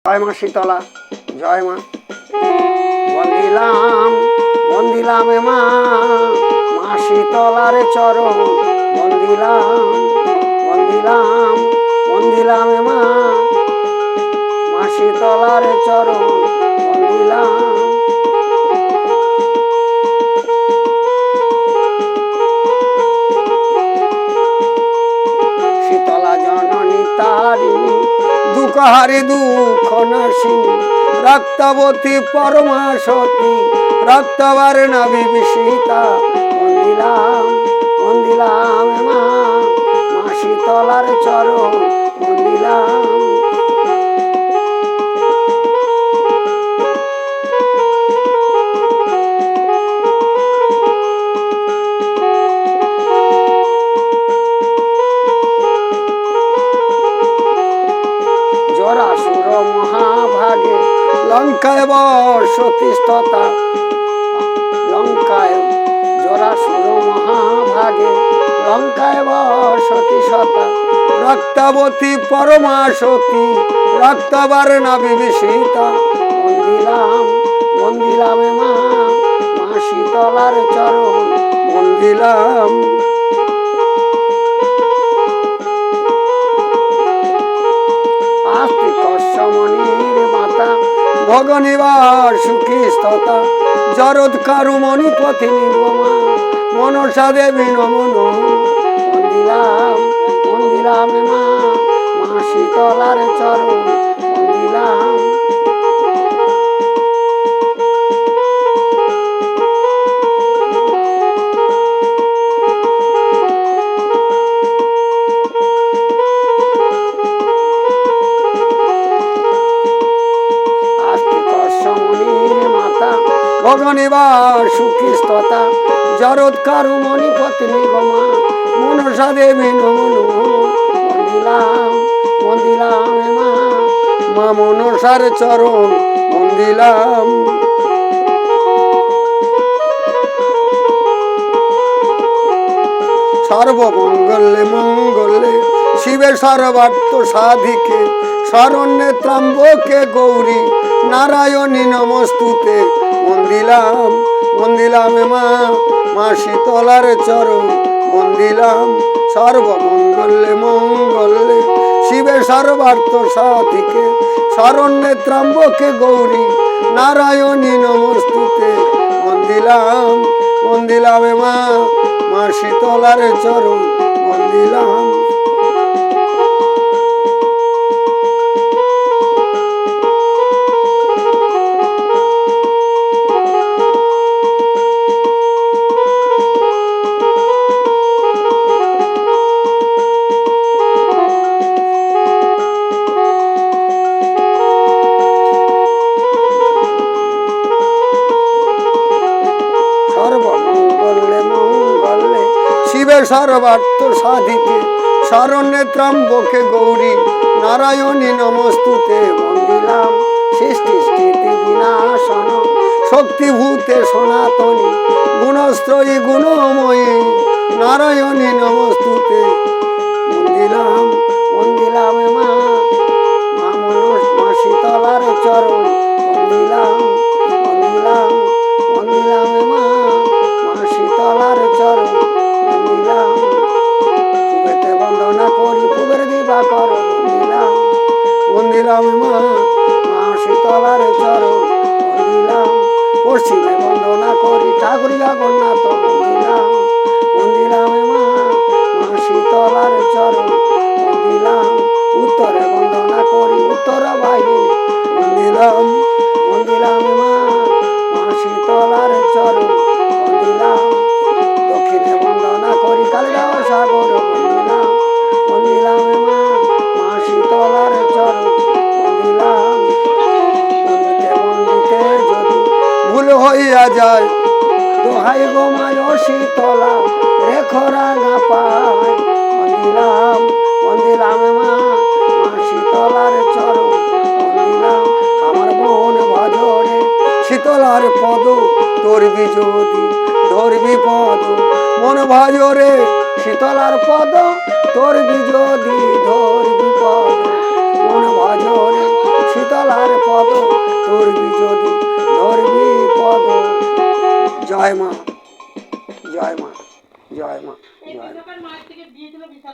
জয় মা শীতলা, জয় মা। বন্দিলাম বন্দিলাম মা, মা শীতলার চরণ। বন্দিলাম বন্দিলাম বন্দিলাম মা, মা শীতলার চরণ। বন্দিলাম শীতলা জননী তারিণী, দুঃখহারি দুঃখ নাশিনী, রক্তবতী পরমা সতী, রক্তবর্ণা বিভীষিতা। বন্দিলাম বন্দিলাম মা, মা শীতলার চরণ। বন্দিলাম জরাসুর মহাভাগে, লঙ্কায় বসতিষ্ঠতা। লঙ্কায় জরাসুর মহাভাগে, লঙ্কায় বসতিষ্ঠতা। রক্তবতী পরমা সতী, রক্তবর্ণা বিভীষিতা। বন্দিলাম বন্দিলাম মা, মা শীতলার চরণ। বন্দিলাম কশ্যমণির মাতা, ভগনিবার সুখী স্ততা। জরৎকারু মণিপতি নির্মমা, মনসা দেবী নমন। বন্দিলাম বন্দিলাম মা, মা শীতলার চরণ। বন্দিলাম ভগনিবার সুখী স্ততা। জরৎকারু মণিপতি নিগমা, মনসা দেবী নমন। বন্দিলাম বন্দিলাম মা, মা মনসার চরণ। বন্দিলাম সর্বমঙ্গলে মঙ্গলে শিবে সর্বার্থ সাধিকে, শরণ্যে ত্রম্বকে গৌরী, নারায়ণী নমস্তুতে। বন্দিলাম বন্দিলাম মা, মা শীতলার চরণ। বন্দিলাম সর্বমঙ্গলে মঙ্গলে শিবে সর্বার্থ সাধিকে, শরণ্যে ত্রম্বকে গৌরী, নারায়ণী নমস্তুতে। বন্দিলাম বন্দিলাম মা, মা শীতলার চরণ। বন্দিলাম শিবে সর্বার্থ সাধিকে, শরণ্যে ত্রম্বকে গৌরী, নারায়ণী নমস্তুতে। বন্দিলাম সৃষ্টি স্থিতি বিনাশন, শক্তিভূতে সনাতনী, গুণস্ত্রয়ী গুণময়ী, নারায়ণী নমস্তুতে। বন্দিলাম বন্দিলাম মা, মা মা শীতলার চরণ। বন্দিলাম বন্দিলাম বন্দিলাম মা, মা শীতলার চরণ। বন্দিলাম পুবেতে বন্দনা করি, পুবের দিবা কর। বন্দিলাম বন্দিলাম মা, মা শীতলার চরণ। বন্দিলাম পশ্চিমে বন্দনা করি, ঠাকুর জগন্নাথ। বন্দিলাম বন্দিলাম মা, মা শীতলার চরণ। বন্দিলাম উত্তরে বন্দনা করি, উত্তর বাহিনী। বন্দিলাম বন্দিলাম মা, মা শীতলার চরণ। বন্দিলাম দক্ষিণে বন্দনা করি, কালিদাস সাগর। বন্দিলাম বন্দিলাম মা, মা শীতলার চরণ। বন্দিলাম বন্দিতে বন্দিতে যদি ভুল হইয়া যায়, দোহাই গো মায় শীতলা, রেখো রাঙা পায়। বন্দিলাম বন্দিলাম মা, মা শীতলার চরণ। বন্দিলাম আমার মন ভজরে, শীতলার পদ ধরবি যদি, ধরবি পদ মন ভজরে। শীতলার পদ ধরবি যদি, ধরবি পদ মন ভজরে। শীতলা জয় মা, জয় মা, জয় মা, জয় মা।